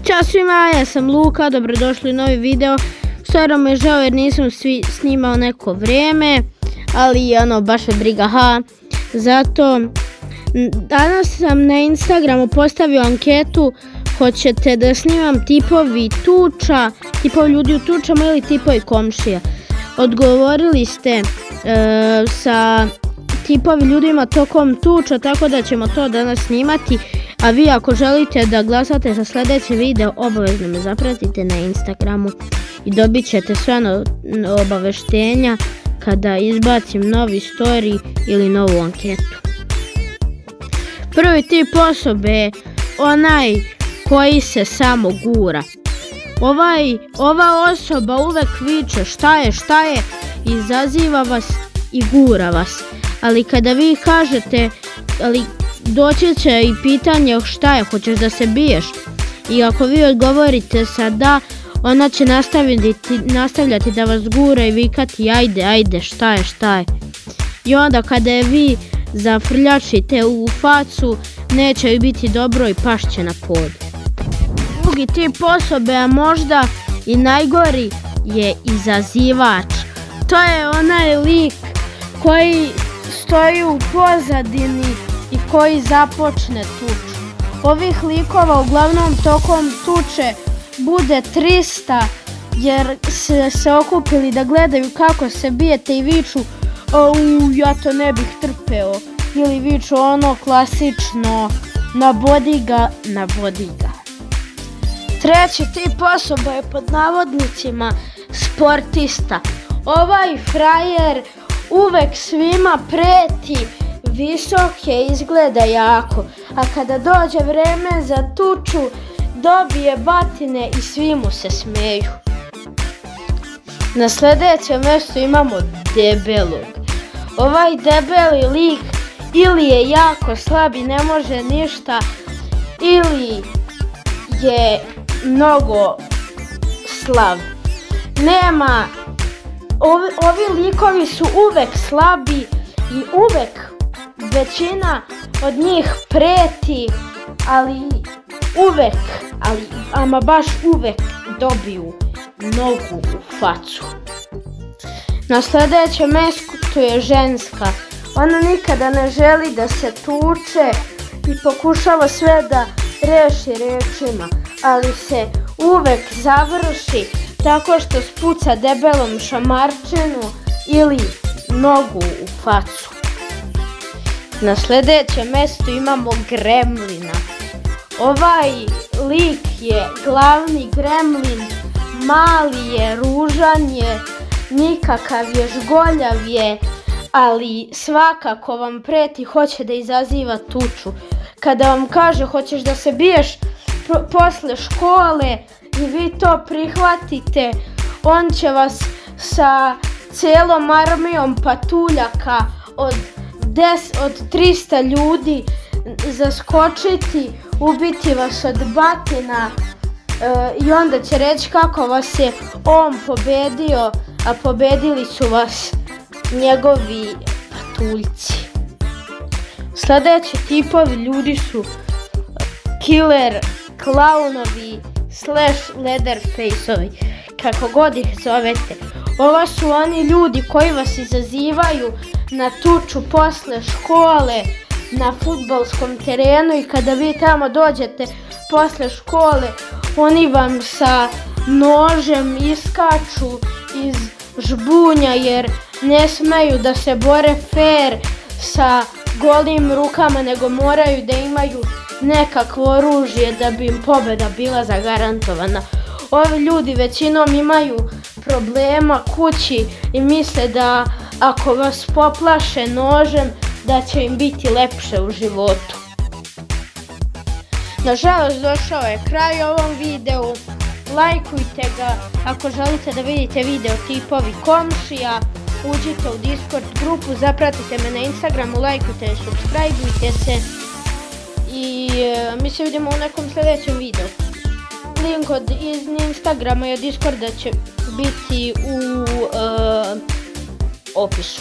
Ćao svima, ja sam Luka, dobrodošli u novi video. Stvarno mi je žao jer nisam snimao neko vrijeme, ali baš me briga, Zato, danas sam na Instagramu postavio anketu, hoćete da snimam tipovi tuča, tipovi ljudi u tučama ili tipovi komšija. Odgovorili ste sa tipovi ljudima tokom tuča, tako da ćemo to danas snimati. A vi ako želite da glasate za sljedeći video, obavezno me zapratite na Instagramu i dobit ćete sve obaveštenja kada izbacim novi story ili novu anketu. Prvi tip osobe je onaj koji se samo gura. Ova osoba uvek viče šta je, izaziva vas i gura vas. Ali kada vi kažete, doći će i pitanje šta je, hoćeš da se biješ? I ako vi odgovorite sa da, ona će nastavljati da vas gura i vikati ajde, šta je. I onda kada je vi zafrljačite u facu, neće joj biti dobro i pašće na pod. Drugi tip osobe, a možda i najgori, je izazivač. To je onaj lik koji stoji u pozadini i koji započne tuču. Ovih likova uglavnom tokom tuče bude 300 jer se okupili da gledaju kako se bijete i viču ja to ne bih trpeo, ili viču ono klasično nabodi ga. Treći tip osoba je pod navodnicima sportista. Ovaj frajer uvek svima preti, visok je, izgleda jako, a kada dođe vreme za tuču dobije batine i svi mu se smeju. Na sljedećem mjestu imamo debelog. Ovaj debeli lik ili je jako slab i ne može ništa, ili je mnogo slab. Ovi likovi su uvek slabi i uvek većina od njih preti, ama baš uvek dobiju nogu u facu. Na sljedećem mjestu je ženska. Ona nikada ne želi da se tuče i pokušava sve da reši rečima, ali se uvek završi tako što spuca debelom šamarčinu ili nogu u facu. Na sljedećem mjestu imamo gremlina. Ovaj lik je glavni gremlin, mali je, ružan je, nikakav je, žgoljav je, ali svakako vam preti, hoće da izaziva tuču. Kada vam kaže hoćeš da se biješ posle škole i vi to prihvatite, on će vas sa cijelom armijom patuljaka od 300 ljudi zaskočiti, ubiti vas od batina i onda će reći kako vas je on pobedio, a pobedili su vas njegovi patuljci. Sljedeći tipovi ljudi su killer, klaunovi, / leatherfaceovi, kako god ih zovete. Ovo su oni ljudi koji vas izazivaju na tuču posle škole, na fudbalskom terenu, i kada vi tamo dođete posle škole, oni vam sa nožem iskaču iz žbunja jer ne smeju da se bore fair sa golim rukama, nego moraju da imaju nekakvo oružje da bi im pobjeda bila zagarantovana. Ovi ljudi većinom imaju problema kući i misle da ako vas poplaše nožem da će im biti lepše u životu. Nažalost, došao je kraj ovom videu. Lajkujte ga ako želite da vidite video tipovi komšija. Uđite u Discord grupu, zapratite me na Instagramu, lajkujte i subscribeujte se. I mi se vidimo u nekom sljedećem videu. Link iz Instagrama i od Discorda će biti u opisu.